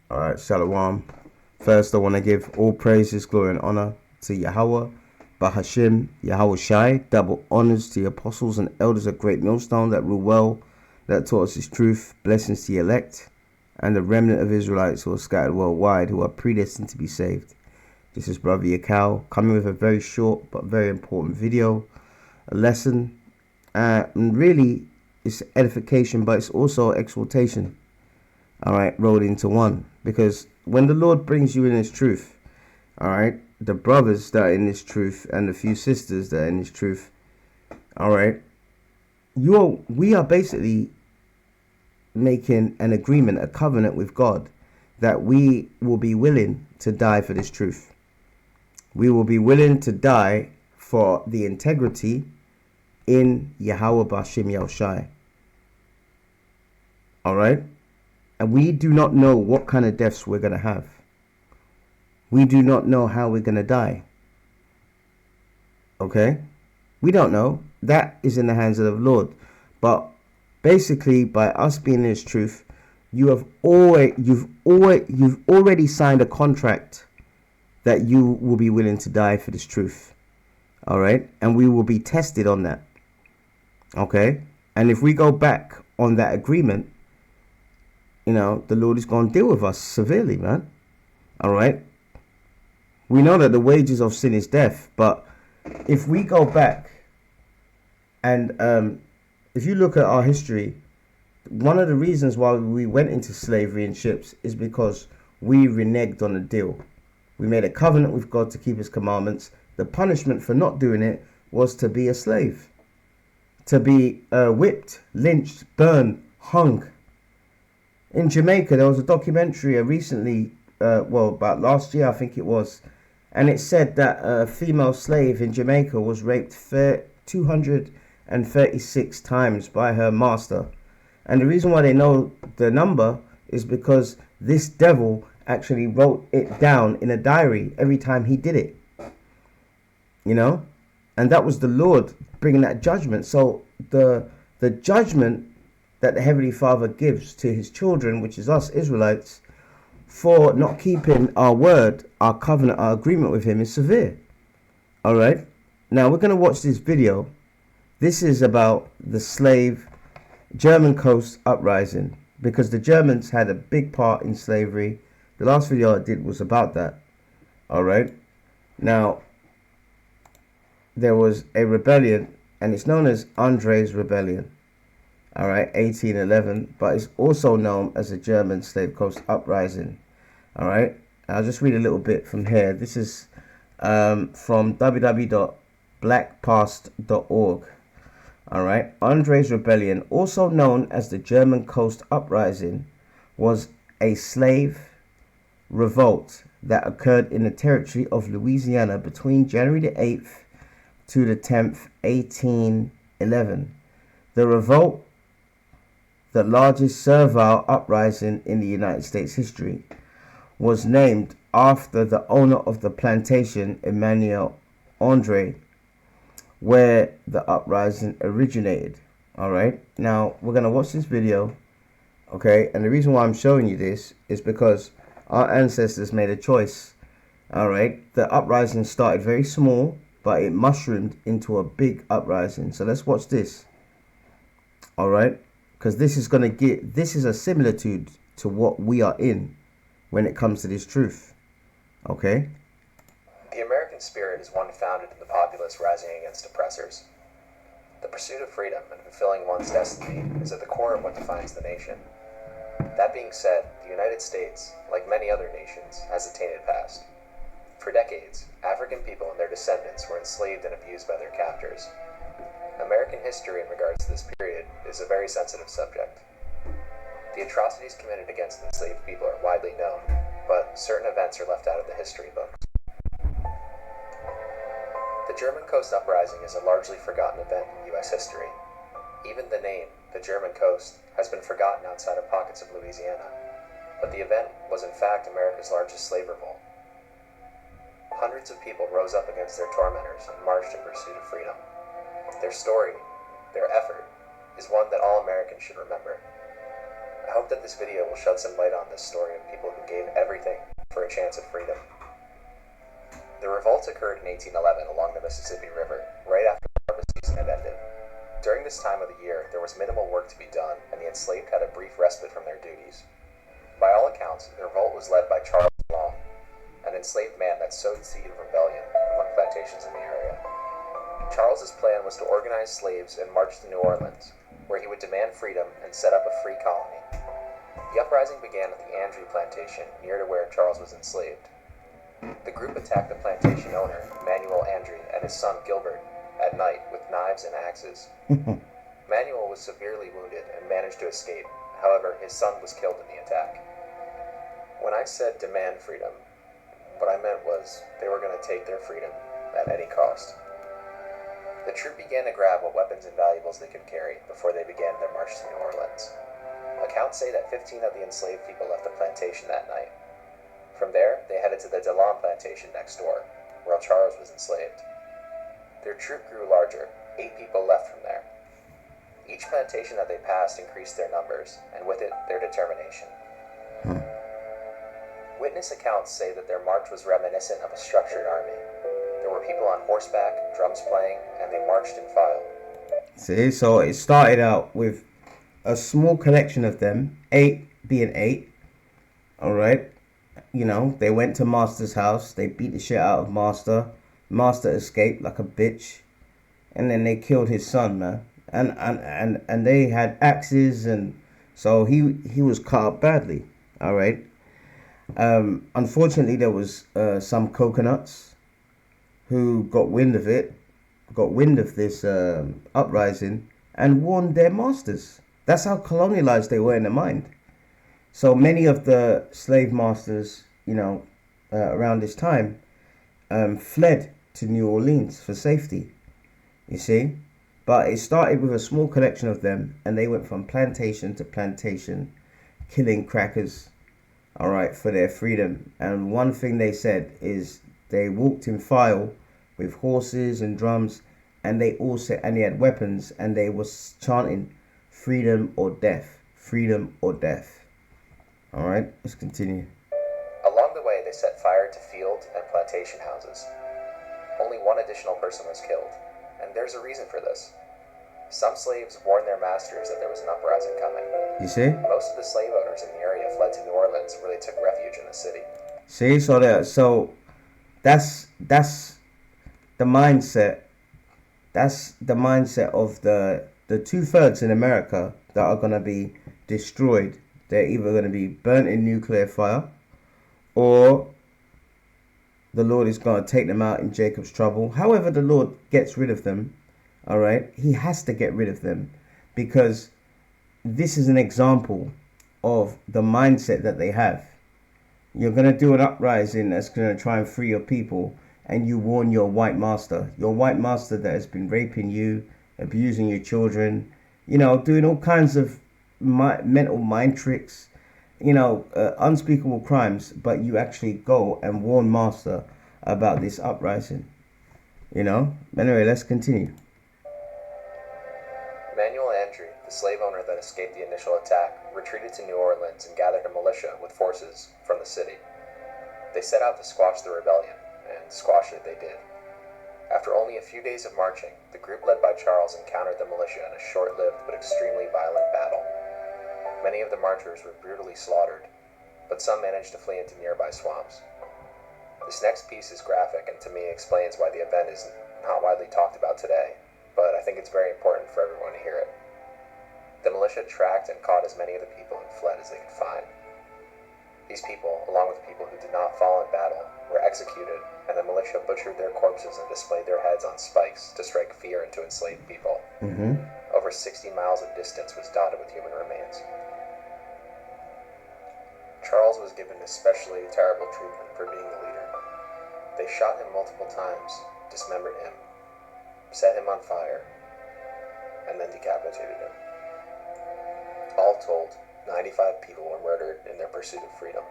Alright, Shalom. First, I want to give all praises, glory, and honor to Yahawah, BAHASHAM, YAHAWASHI. Double honors to the apostles and elders of Great Millstone that rule well, that taught us his truth. Blessings to the elect and the remnant of Israelites who are scattered worldwide, who are predestined to be saved. This is Brother Yakao coming with a very short but very important video, a lesson, and really it's edification, but it's also exhortation. Alright, rolled into one. Because when the Lord brings you in his truth, alright, the brothers that are in this truth and the few sisters that are in this truth, alright, we are basically making an agreement, a covenant with God, that we will be willing to die for this truth. We will be willing to die for the integrity in Yahawah BAHASHAM Yahawashi. Alright? And we do not know what kind of deaths we're going to have. We do not know how we're going to die. Okay? We don't know. That is in the hands of the Lord. But basically, by us being in His truth, you've already signed a contract that you will be willing to die for this truth. Alright? And we will be tested on that. Okay? And if we go back on that agreement, you know, the Lord is going to deal with us severely, man. All right. We know that the wages of sin is death. But if we go back and if you look at our history, one of the reasons why we went into slavery in ships is because we reneged on a deal. We made a covenant with God to keep his commandments. The punishment for not doing it was to be a slave, to be whipped, lynched, burned, hung. In Jamaica, there was a documentary recently, about last year, I think it was, and it said that a female slave in Jamaica was raped 236 times by her master. And the reason why they know the number is because this devil actually wrote it down in a diary every time he did it. You know? And that was the Lord bringing that judgment. So the judgment that the Heavenly Father gives to his children, which is us Israelites, for not keeping our word, our covenant, our agreement with him is severe. Alright? Now we're going to watch this video. This is about the slave German coast uprising, because the Germans had a big part in slavery. The last video I did was about that. Alright? Now, there was a rebellion, and it's known as Andre's Rebellion. Alright, 1811, but it's also known as the German Slave Coast Uprising. Alright, I'll just read a little bit from here. This is from www.blackpast.org. Alright, Andre's Rebellion, also known as the German Coast Uprising, was a slave revolt that occurred in the territory of Louisiana between January the 8th to the 10th, 1811. The revolt, the largest servile uprising in the United States history, was named after the owner of the plantation, Emmanuel Andre, where the uprising originated. Alright, now we're going to watch this video. Okay, and the reason why I'm showing you this is because our ancestors made a choice. Alright, the uprising started very small, but it mushroomed into a big uprising. So let's watch this. Alright, because this is a similitude to what we are in when it comes to this truth. Okay? The American spirit is one founded in the populace rising against oppressors. The pursuit of freedom and fulfilling one's destiny is at the core of what defines the nation. That being said, the United States, like many other nations, has a tainted past. For decades, African people and their descendants were enslaved and abused by their captors. American history in regards to this period is a very sensitive subject. The atrocities committed against enslaved people are widely known, but certain events are left out of the history books. The German Coast Uprising is a largely forgotten event in U.S. history. Even the name, the German Coast, has been forgotten outside of pockets of Louisiana, but the event was in fact America's largest slave revolt. Hundreds of people rose up against their tormentors and marched in pursuit of freedom. Their story, their effort, is one that all Americans should remember. I hope that this video will shed some light on this story of people who gave everything for a chance of freedom. The revolt occurred in 1811 along the Mississippi River, right after the harvest season had ended. During this time of the year, there was minimal work to be done, and the enslaved had a brief respite from their duties. By all accounts, the revolt was led by Charles Long, an enslaved man that sowed the seed of rebellion among plantations in the area. Charles's plan was to organize slaves and march to New Orleans, where he would demand freedom and set up a free colony. The uprising began at the Andrew plantation, near to where Charles was enslaved. The group attacked the plantation owner, Manuel Andrew, and his son Gilbert, at night with knives and axes. Manuel was severely wounded and managed to escape. However, his son was killed in the attack. When I said demand freedom, what I meant was they were going to take their freedom at any cost. The troop began to grab what weapons and valuables they could carry before they began their march to New Orleans. Accounts say that 15 of the enslaved people left the plantation that night. From there, they headed to the Delon plantation next door, where Charles was enslaved. Their troop grew larger. 8 people left from there. Each plantation that they passed increased their numbers, and with it, their determination. Witness accounts say that their march was reminiscent of a structured army. There were people on horseback, drums playing, and they marched in file. See, so it started out with a small collection of them, 8 being 8. All right. You know, they went to Master's house. They beat the shit out of Master. Master escaped like a bitch. And then they killed his son, man. And they had axes, and so he was cut up badly. All right. Unfortunately, there was some coconuts who got wind of this uprising, and warned their masters. That's how colonialized they were in their mind. So many of the slave masters, you know, around this time, fled to New Orleans for safety. You see? But it started with a small collection of them, and they went from plantation to plantation, killing crackers, all right, for their freedom. And one thing they said is they walked in file with horses and drums, and they had weapons, and they was chanting freedom or death, freedom or death. All right, let's continue. Along the way, they set fire to field and plantation houses. Only one additional person was killed, and there's a reason for this. Some slaves warned their masters that there was an uprising coming. You see? Most of the slave owners in the area fled to New Orleans, where they took refuge in the city. See, so that's the mindset. That's the mindset of the 2/3 in America that are gonna be destroyed. They're either gonna be burnt in nuclear fire, or the Lord is gonna take them out in Jacob's trouble. However, the Lord gets rid of them. All right, He has to get rid of them, because this is an example of the mindset that they have. You're going to do an uprising that's going to try and free your people, and you warn your white master that has been raping you, abusing your children, you know, doing all kinds of mental mind tricks, you know, unspeakable crimes, but you actually go and warn master about this uprising, you know. Anyway, let's continue. Manuel Andrew, the slave owner that escaped the initial attack, retreated to New Orleans and gathered a militia with forces from the city. They set out to squash the rebellion, and squash it they did. After only a few days of marching, the group led by Charles encountered the militia in a short-lived but extremely violent battle. Many of the marchers were brutally slaughtered, but some managed to flee into nearby swamps. This next piece is graphic and to me explains why the event is not widely talked about today, but I think it's very important for everyone to hear it. The militia tracked and caught as many of the people and fled as they could find. These people, along with people who did not fall in battle, were executed, and the militia butchered their corpses and displayed their heads on spikes to strike fear into enslaved people. Over 60 miles of distance was dotted with human remains. Charles was given especially terrible treatment for being the leader. They shot him multiple times, dismembered him, set him on fire, and then decapitated him. All told, 95 people were murdered in their pursuit of freedom.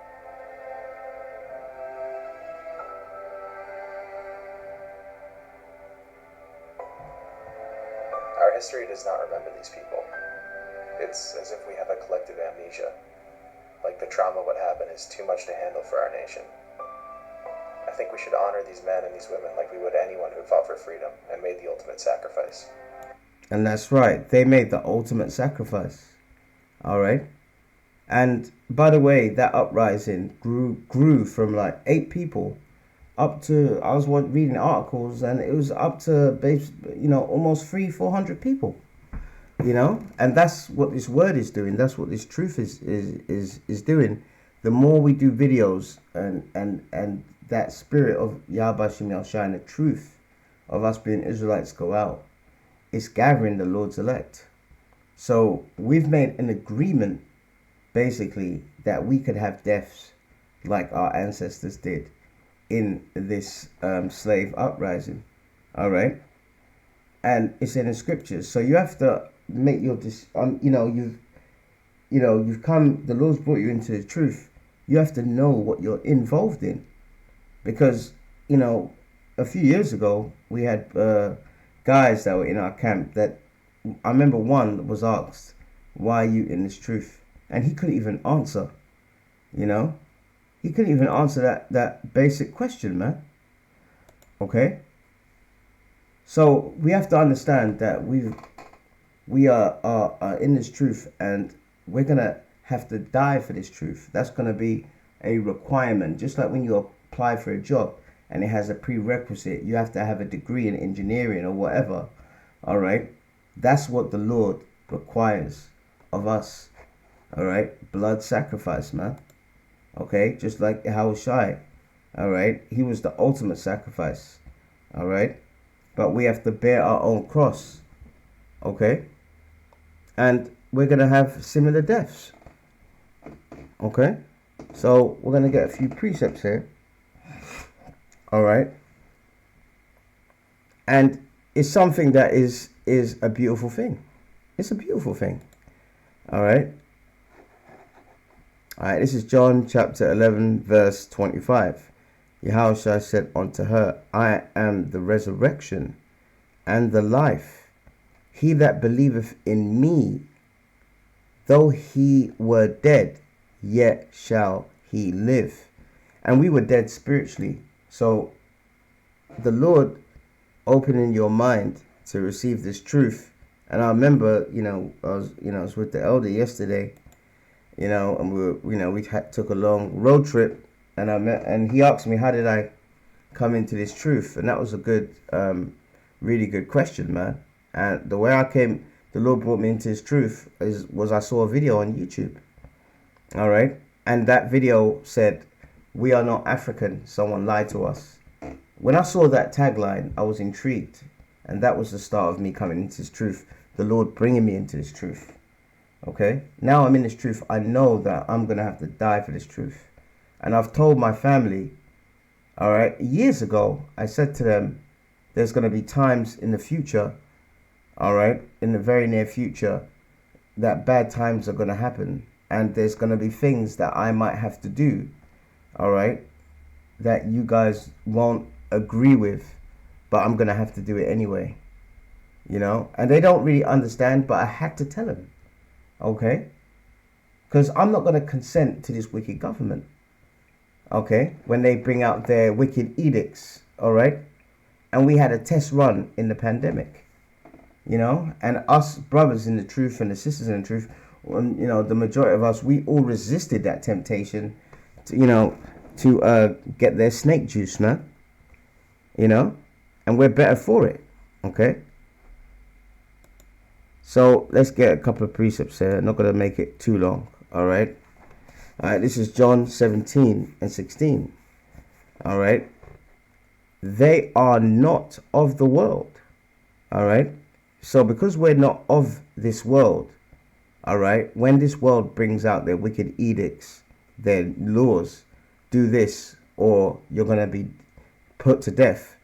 Our history does not remember these people. It's as if we have a collective amnesia. like the trauma what happened is too much to handle for our nation. I think we should honor these men and these women like we would anyone who fought for freedom and made the ultimate sacrifice. And that's right. They made the ultimate sacrifice. All right. And by the way, that uprising grew from like 8 people up to, I was reading articles, and it was up to, almost 400 people. And that's what this word is doing. That's what this truth is doing. The more we do videos and that spirit of YAHAWAH and the truth of us being Israelites go out, it's gathering the Lord's elect. So we've made an agreement, basically, that we could have deaths like our ancestors did in this slave uprising. All right. And it's in the scriptures. So you have to make your you've come, the Lord's brought you into the truth. You have to know what you're involved in, because a few years ago we had guys that were in our camp that, I remember one was asked, why are you in this truth? And he couldn't even answer. He couldn't even answer that basic question, man. Okay. So we have to understand that we are in this truth, and we're gonna have to die for this truth. That's gonna be a requirement. Just like when you apply for a job and it has a prerequisite, you have to have a degree in engineering or whatever. All right. That's what the Lord requires of us. All right. Blood sacrifice, man. Okay. Just like YAHAWASHI. All right. He was the ultimate sacrifice. All right. But we have to bear our own cross. Okay. And we're going to have similar deaths. Okay. So we're going to get a few precepts here. All right. And it's something that is a beautiful thing. It's a beautiful thing. All right. All right. This is John chapter 11, verse 25. YAHAWASHI said unto her, I am the resurrection and the life. He that believeth in me, though he were dead, yet shall he live. And we were dead spiritually. So the Lord opening your mind to receive this truth. And I remember, I was with the elder yesterday, and we took a long road trip, and he asked me, how did I come into this truth? And that was a good, really good question, man. And the way the Lord brought me into his truth was I saw a video on YouTube. All right. And that video said, we are not African. Someone lied to us. When I saw that tagline, I was intrigued. And that was the start of me coming into this truth. The Lord bringing me into this truth. Okay. Now I'm in this truth. I know that I'm going to have to die for this truth. And I've told my family, all right, years ago, I said to them, there's going to be times in the future, all right, in the very near future, that bad times are going to happen. And there's going to be things that I might have to do, all right, that you guys won't agree with, but I'm going to have to do it anyway, And they don't really understand, but I had to tell them, okay? Because I'm not going to consent to this wicked government, okay, when they bring out their wicked edicts, all right? And we had a test run in the pandemic, and us brothers in the truth and the sisters in the truth, the majority of us, we all resisted that temptation to get their snake juice, man, and we're better for it, okay? So let's get a couple of precepts here. I'm not going to make it too long, all right? All right, this is John 17 and 16, all right? They are not of the world, all right? So because we're not of this world, all right, when this world brings out their wicked edicts, their laws, do this or you're going to be put to death,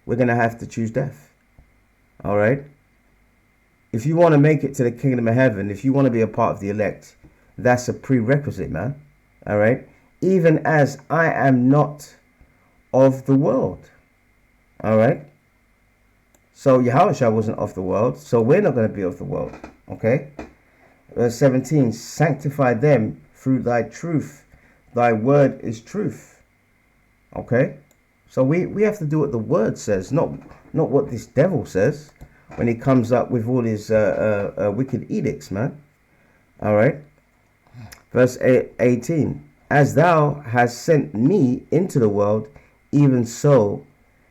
we're going to have to choose death, all right? If you want to make it to the kingdom of heaven, if you want to be a part of the elect, that's a prerequisite, man, all right? Even as I am not of the world, all right? So YAHAWASHI wasn't of the world, so we're not going to be of the world, okay? Verse 17, sanctify them through thy truth. Thy word is truth. Okay? So we have to do what the word says, not what this devil says when he comes up with all his wicked edicts, man. All right? Verse 18. As thou hast sent me into the world, even so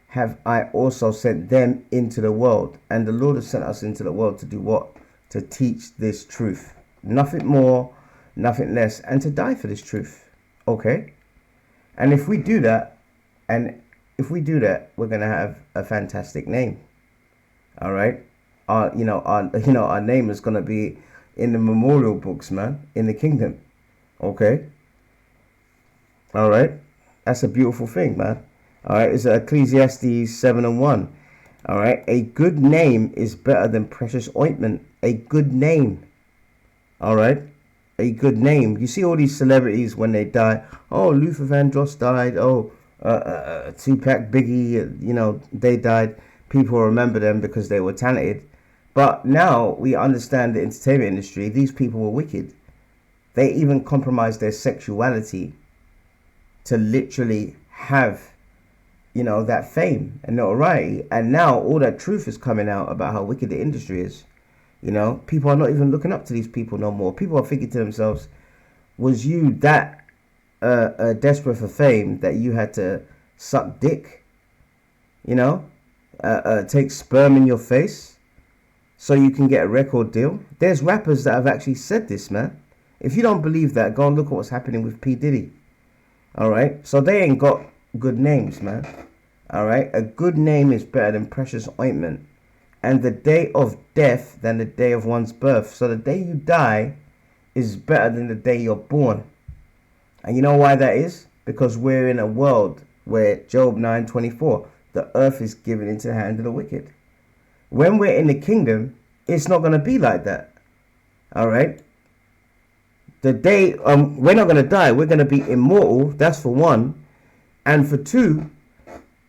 have I also sent them into the world. And the Lord has sent us into the world to do what? To teach this truth. Nothing more, nothing less. And to die for this truth. Okay? And if we do that, we're going to have a fantastic name. All right? Our name is going to be in the memorial books, man, in the kingdom. Okay? All right? That's a beautiful thing, man. All right? It's Ecclesiastes 7:1. All right? A good name is better than precious ointment. A good name. All right? A good name. You see all these celebrities when they die. Oh, Luther Vandross died. Oh, Tupac, Biggie, they died. People remember them because they were talented. But now we understand the entertainment industry. These people were wicked. They even compromised their sexuality to literally have, that fame and notoriety. And now all that truth is coming out about how wicked the industry is. People are not even looking up to these people no more. People are thinking to themselves, was you that desperate for fame that you had to suck dick? Take sperm in your face so you can get a record deal? There's rappers that have actually said this, man. If you don't believe that, go and look at what's happening with P. Diddy. All right? So they ain't got good names, man. All right? A good name is better than precious ointment. And the day of death than the day of one's birth. So the day you die is better than the day you're born. And you know why that is? Because we're in a world where Job 9:24, the earth is given into the hand of the wicked. When we're in the kingdom, it's not going to be like that. All right? The day, we're not going to die. We're going to be immortal. That's for one. And for two,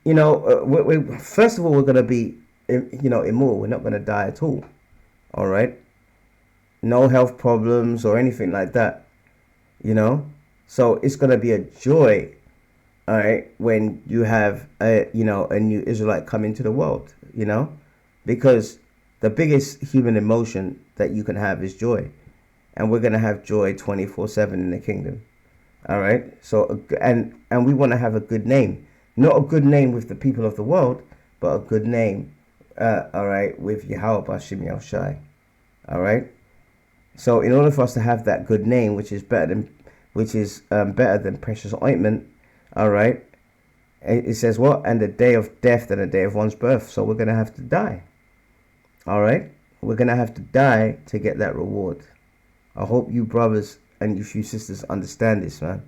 first of all, we're going to be, immortal. We're not going to die at all. All right? No health problems or anything like that. So it's going to be a joy, all right, when you have a new Israelite come into the world, because the biggest human emotion that you can have is joy. And we're going to have joy 24/7 in the kingdom. All right. So, and we want to have a good name, not a good name with the people of the world, but a good name, all right, with YAHAWAH. All right. So in order for us to have that good name, which is better than precious ointment, all right, it says what? And the day of death and the day of one's birth. So we're going to have to die. All right. We're going to have to die to get that reward. I hope you brothers and you few sisters understand this, man.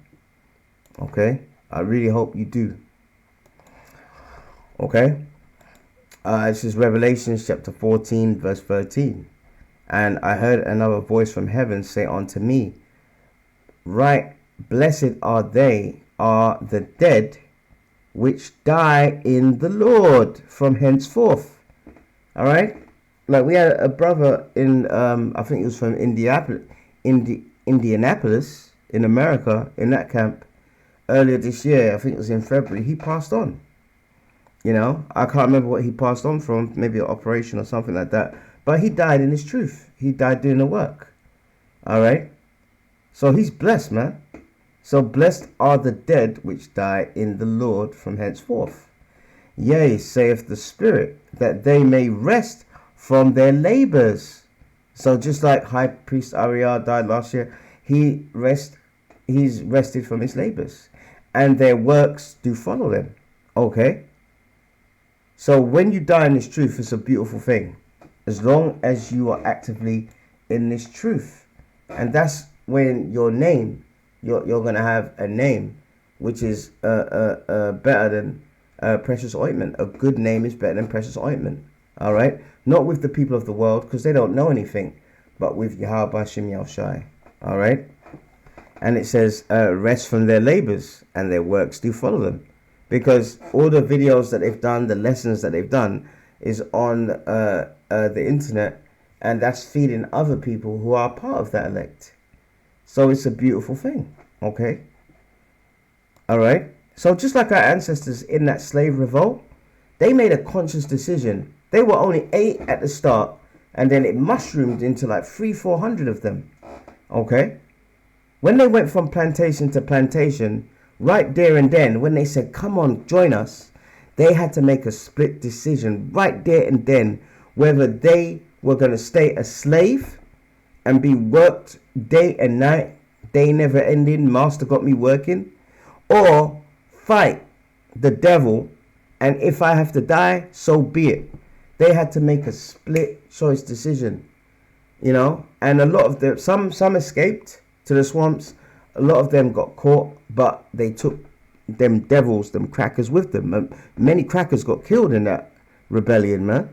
Okay? I really hope you do. Okay? This is Revelation chapter 14, verse 13. And I heard another voice from heaven say unto me, right, blessed are the dead which die in the Lord from henceforth. All right? Like we had a brother in, I think it was from Indianapolis in America, in that camp, earlier this year. I think it was in February. He passed on. I can't remember what he passed on from, maybe an operation or something like that. But he died in his truth. He died doing the work. All right? So he's blessed, man. So blessed are the dead which die in the Lord from henceforth. Yea, saith the Spirit, that they may rest from their labors. So just like High Priest Ariel died last year, he's rested from his labors, and their works do follow them. Okay? So when you die in this truth, it's a beautiful thing, as long as you are actively in this truth. And that's when your name, you're going to have a name which is better than precious ointment. A good name is better than precious ointment. All right? Not with the people of the world, because they don't know anything, but with YAHAWAH. All right? And it says, rest from their labors, and their works do follow them. Because all the videos that they've done, the lessons that they've done, is on the internet, and that's feeding other people who are part of that elect. So it's a beautiful thing. Okay. All right. So just like our ancestors in that slave revolt, they made a conscious decision. They were only 8 at the start, and then it mushroomed into like 300-400 of them. Okay. When they went from plantation to plantation, right there and then, when they said, come on, join us, they had to make a split decision right there and then whether they were going to stay a slave and be worked day and night, day never ending, master got me working, or fight the devil, and if I have to die, so be it. They had to make a split choice decision, and a lot of them, some escaped to the swamps, a lot of them got caught, but they took them devils, them crackers with them. Many crackers got killed in that rebellion, man,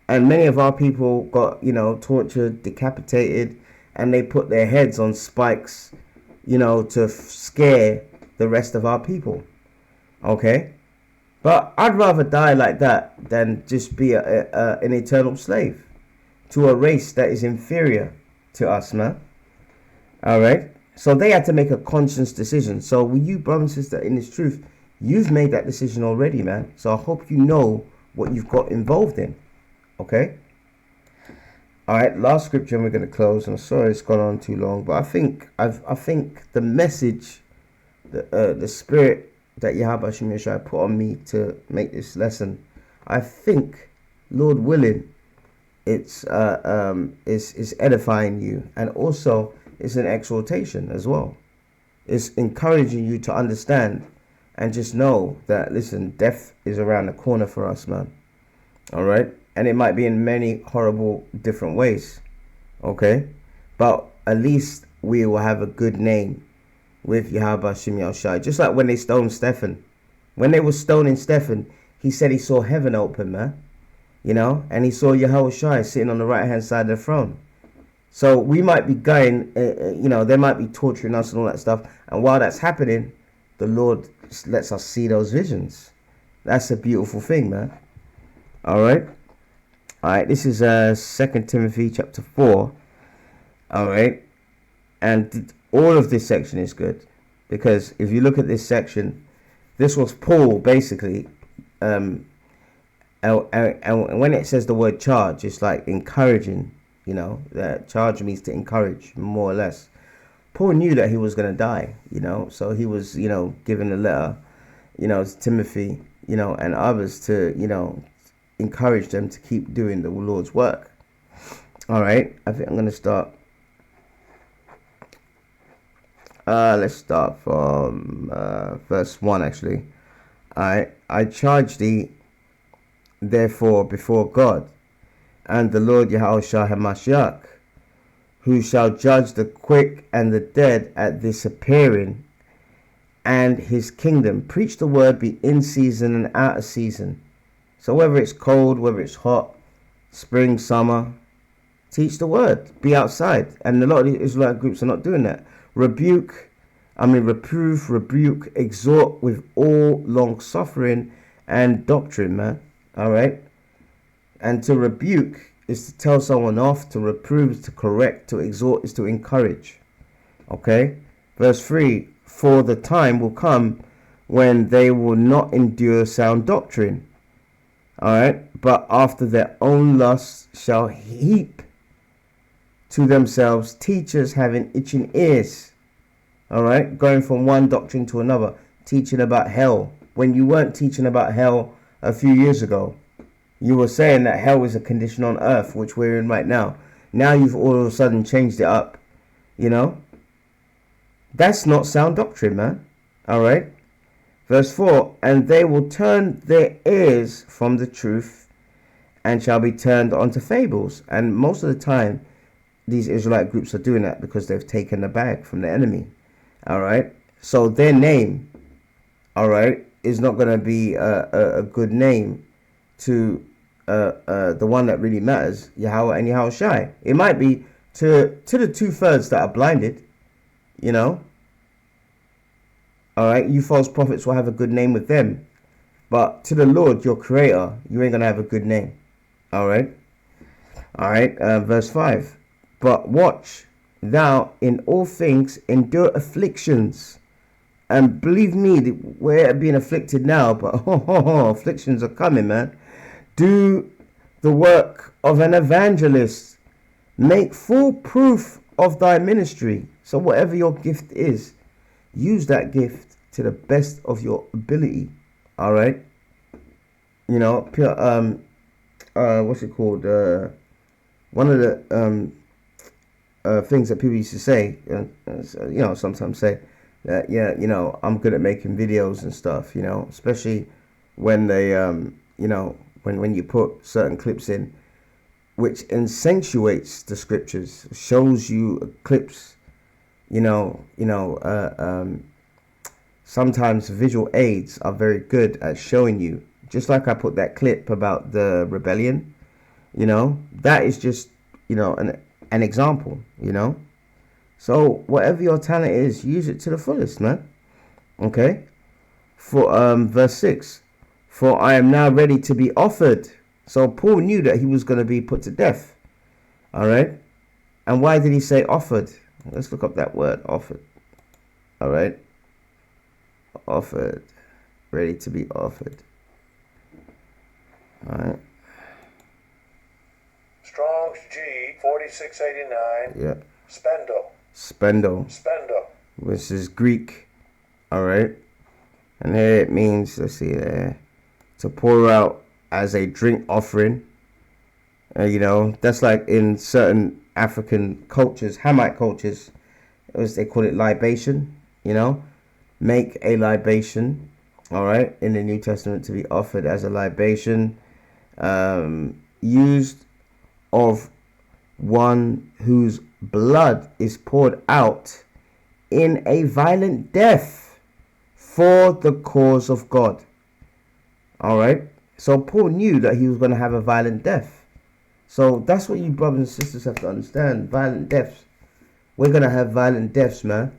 and many of our people got, tortured, decapitated, and they put their heads on spikes, to scare the rest of our people. Okay? But I'd rather die like that than just be an eternal slave to a race that is inferior to us, man. All right? So they had to make a conscious decision. So with you, brother and sister, in this truth, you've made that decision already, man. So I hope you know what you've got involved in. Okay? All right, last scripture, and we're going to close. I'm sorry it's gone on too long, but I think the message, the spirit that YAHAWAH put on me to make this lesson, I think, Lord willing, it's is edifying you, and also it's an exhortation as well. It's encouraging you to understand and just know that, listen, death is around the corner for us, man. All right. And it might be in many horrible different ways. Okay. But at least we will have a good name with YAHAWAH. Just like when they stoned Stephen. When they were stoning Stephen, he said he saw heaven open, man. And he saw YAHAWAH sitting on the right hand side of the throne. So we might be going, they might be torturing us and all that stuff. And while that's happening, the Lord lets us see those visions. That's a beautiful thing, man. All right. This is 2 Timothy chapter 4. All right. And all of this section is good, because if you look at this section, this was Paul basically. And when it says the word charge, it's like encouraging, that charge means to encourage, more or less. Paul knew that he was going to die, so he was, giving a letter, to Timothy, and others to, encourage them to keep doing the Lord's work. All right, I think I'm going to start. Let's start from verse 1, actually. All right, I charge thee, therefore, before God and the Lord Yahushua HaMashiach, who shall judge the quick and the dead at this appearing and his kingdom. Preach the word, be in season and out of season. So whether it's cold, whether it's hot, spring, summer, teach the word, be outside. And a lot of the Israelite groups are not doing that. Reprove, rebuke, exhort with all long suffering and doctrine, man. All right. And to rebuke is to tell someone off, to reprove is to correct, to exhort is to encourage. Okay. Verse 3, for the time will come when they will not endure sound doctrine. All right. But after their own lusts shall heap to themselves teachers having itching ears. All right. Going from one doctrine to another, teaching about hell when you weren't teaching about hell a few years ago. You were saying that hell is a condition on earth, which we're in right now. Now you've all of a sudden changed it up. That's not sound doctrine, man. All right. Verse 4, and they will turn their ears from the truth and shall be turned onto fables. And most of the time, these Israelite groups are doing that because they've taken the bag from the enemy. All right. So their name, all right, is not going to be a good name to the one that really matters, Yahweh and Yahawashi. It might be to the 2/3 that are blinded, All right, you false prophets will have a good name with them, but to the Lord, your creator, you ain't going to have a good name. All right. Verse 5. But watch thou in all things endure afflictions. And believe me, we're being afflicted now, but afflictions are coming, man. Do the work of an evangelist. Make full proof of thy ministry. So whatever your gift is, use that gift to the best of your ability. All right. You know, what's it called? One of the things that people used to say, sometimes say that, I'm good at making videos and stuff, especially when they, when you put certain clips in, which accentuates the scriptures, shows you clips, sometimes visual aids are very good at showing you, just like I put that clip about the rebellion, that is just, an example, So whatever your talent is, use it to the fullest, man. Okay. For verse 6, for I am now ready to be offered. So Paul knew that he was going to be put to death. All right. And why did he say offered? Let's look up that word, offered. All right. Offered. Ready to be offered. All right. Strong's G 4689. Yeah. Spendo. Which is Greek. All right. And here it means, let's see there, to pour out as a drink offering. That's like in certain African cultures, Hamite cultures, they call it libation, make a libation, all right, in the New Testament, to be offered as a libation, used of one whose blood is poured out in a violent death for the cause of God. All right. So Paul knew that he was going to have a violent death. So that's what you brothers and sisters have to understand. Violent deaths. We're going to have violent deaths, man.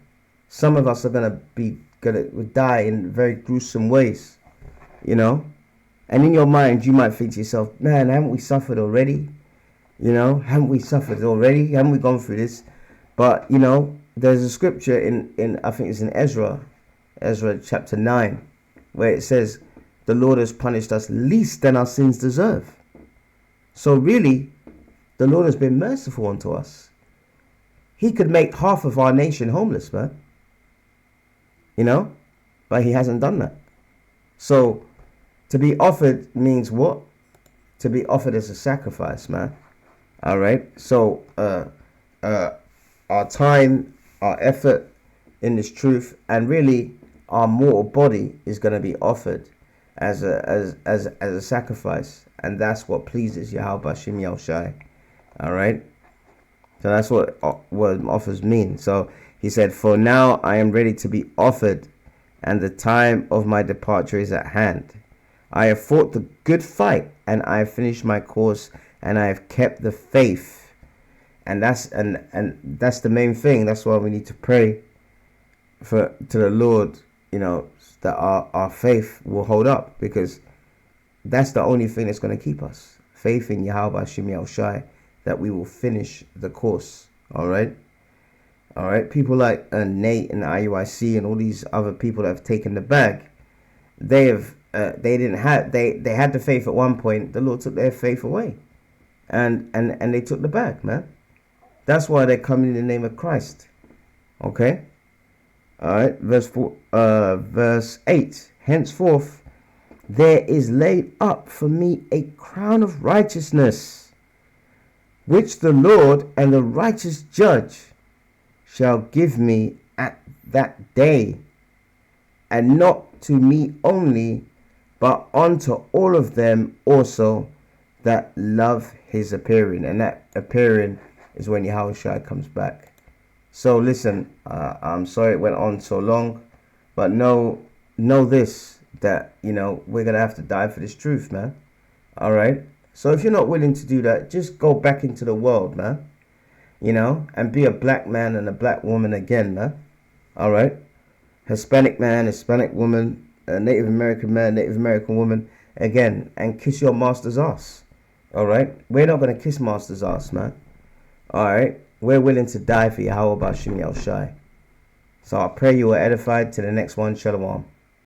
Some of us are going to die in very gruesome ways, And in your mind, you might think to yourself, man, haven't we suffered already? Haven't we suffered already? Haven't we gone through this? But, there's a scripture in I think it's in Ezra chapter 9, where it says, the Lord has punished us least than our sins deserve. So really, the Lord has been merciful unto us. He could make half of our nation homeless, man. But he hasn't done that. So to be offered means what? To be offered as a sacrifice, man. All right. So our time, our effort in this truth, and really our mortal body is going to be offered as a sacrifice, and that's what pleases YAHAWAH. All right. So that's what offers mean. So he said, for now I am ready to be offered, and the time of my departure is at hand. I have fought the good fight, and I have finished my course, and I have kept the faith. And that's the main thing. That's why we need to pray to the Lord, that our faith will hold up, because that's the only thing that's going to keep us. Faith in YAHAWAH, that we will finish the course. All right. People like Nate and IUIC and all these other people that have taken the bag, they had the faith at one point. The Lord took their faith away, and they took the bag, man. That's why they're coming in the name of Christ. Okay. All right. Verse 8. Henceforth there is laid up for me a crown of righteousness, which the Lord and the righteous judge shall give me at that day, and not to me only, but unto all of them also that love his appearing. And that appearing is when Yahawashi comes back. So listen, I'm sorry it went on so long, but know this, that we're gonna have to die for this truth, man. All right. So if you're not willing to do that, just go back into the world, man. And be a black man and a black woman again, man. All right. Hispanic man, Hispanic woman, a Native American man, Native American woman again, and kiss your master's ass. All right. We're not gonna kiss master's ass, man. All right. we're willing to die for Yahawah Bashim Yahushai. So I pray you are edified. To the next one. Shalom.